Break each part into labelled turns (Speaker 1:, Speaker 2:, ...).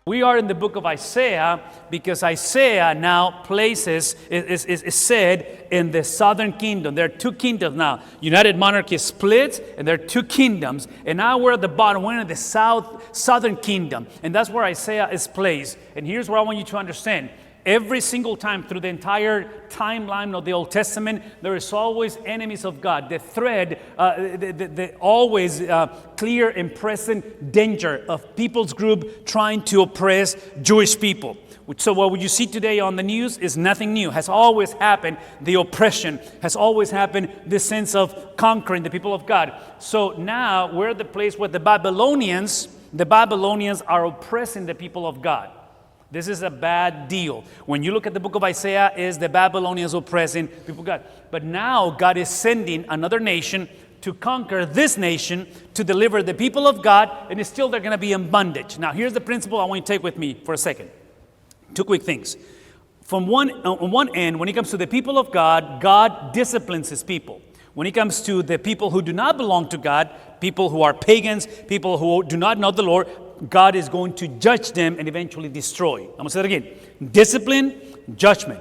Speaker 1: We are in the book of Isaiah because Isaiah now places, is said in the southern kingdom. There are two kingdoms now. United Monarchy is split, and there are two kingdoms. And now we're at the bottom. We're in the southern kingdom. And that's where Isaiah is placed. And here's what I want you to understand. Every single time through the entire timeline of the Old Testament, there is always enemies of God. The thread, the always clear and present danger of people's group trying to oppress Jewish people. So what you see today on the news is nothing new. Has always happened. The oppression has always happened. This sense of conquering the people of God. So now we're at the place where the Babylonians are oppressing the people of God. This is a bad deal. When you look at the book of Isaiah, is the Babylonians oppressing people of God. But now God is sending another nation to conquer this nation, to deliver the people of God, and still they're going to be in bondage. Now here's the principle I want you to take with me for a second. Two quick things. On one end, when it comes to the people of God, God disciplines his people. When it comes to the people who do not belong to God, people who are pagans, people who do not know the Lord, God is going to judge them and eventually destroy. I'm going to say it again. Discipline, judgment.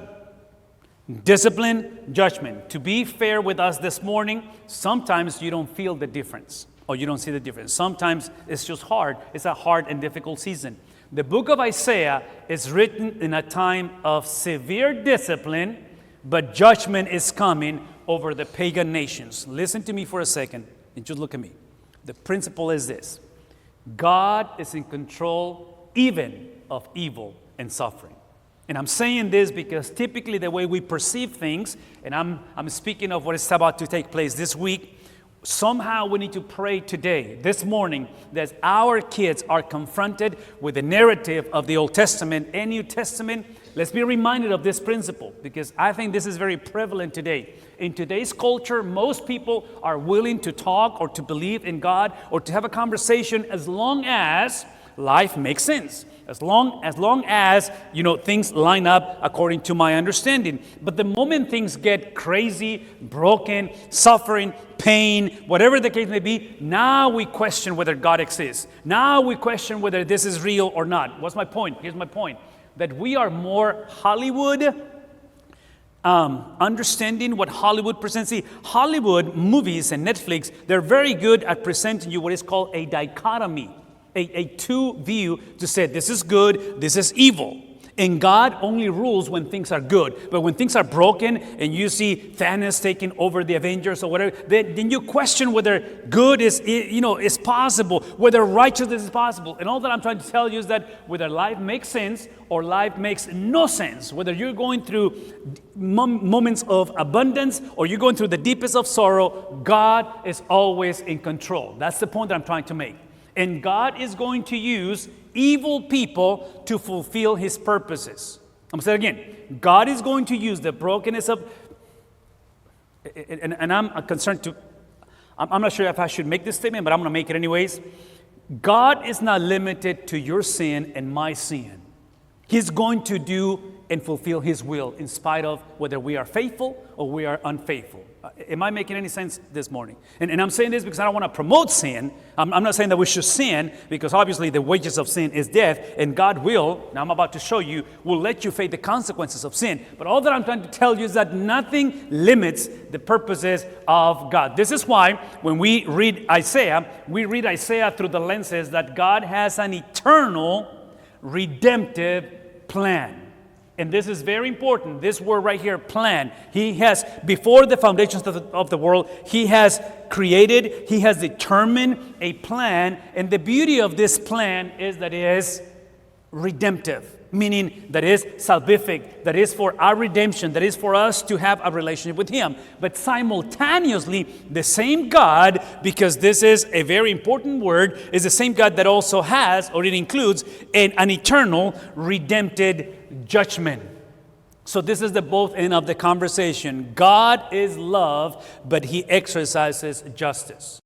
Speaker 1: Discipline, judgment. To be fair with us this morning, sometimes you don't feel the difference or you don't see the difference. Sometimes it's just hard. It's a hard and difficult season. The book of Isaiah is written in a time of severe discipline, but judgment is coming over the pagan nations. Listen to me for a second and just look at me. The principle is this. God is in control even of evil and suffering. And I'm saying this because typically the way we perceive things, and I'm speaking of what is about to take place this week, somehow we need to pray today, this morning, that our kids are confronted with the narrative of the Old Testament and New Testament. Let's be reminded of this principle because I think this is very prevalent today. In today's culture, most people are willing to talk or to believe in God or to have a conversation as long as life makes sense. As long as, things line up according to my understanding. But the moment things get crazy, broken, suffering, pain, whatever the case may be, now we question whether God exists. Now we question whether this is real or not. What's my point? Here's my point. That we are more Hollywood, understanding what Hollywood presents. See, Hollywood movies and Netflix, they're very good at presenting you what is called a dichotomy. A two view to say this is good, this is evil. And God only rules when things are good. But when things are broken and you see Thanos taking over the Avengers or whatever, then you question whether good is possible, whether righteousness is possible. And all that I'm trying to tell you is that whether life makes sense or life makes no sense, whether you're going through moments of abundance or you're going through the deepest of sorrow, God is always in control. That's the point that I'm trying to make. And God is going to use evil people to fulfill his purposes. I'm going to say it again. God is going to use the brokenness of, and I'm concerned to, I'm not sure if I should make this statement, but I'm going to make it anyways. God is not limited to your sin and my sin. He's going to do and fulfill his will in spite of whether we are faithful or we are unfaithful. Am I making any sense this morning? And I'm saying this because I don't want to promote sin. I'm not saying that we should sin because obviously the wages of sin is death and God will, now I'm about to show you, will let you face the consequences of sin. But all that I'm trying to tell you is that nothing limits the purposes of God. This is why when we read Isaiah through the lenses that God has an eternal redemptive plan. And this is very important. This word right here, plan. He has, before the foundations of the world, he has created, he has determined a plan. And the beauty of this plan is that it is redemptive, meaning that it is salvific, that is for our redemption, that is for us to have a relationship with him. But simultaneously, the same God, because this is a very important word, is the same God that also has, or it includes, an eternal redempted judgment. So this is the both end of the conversation. God is love, but he exercises justice.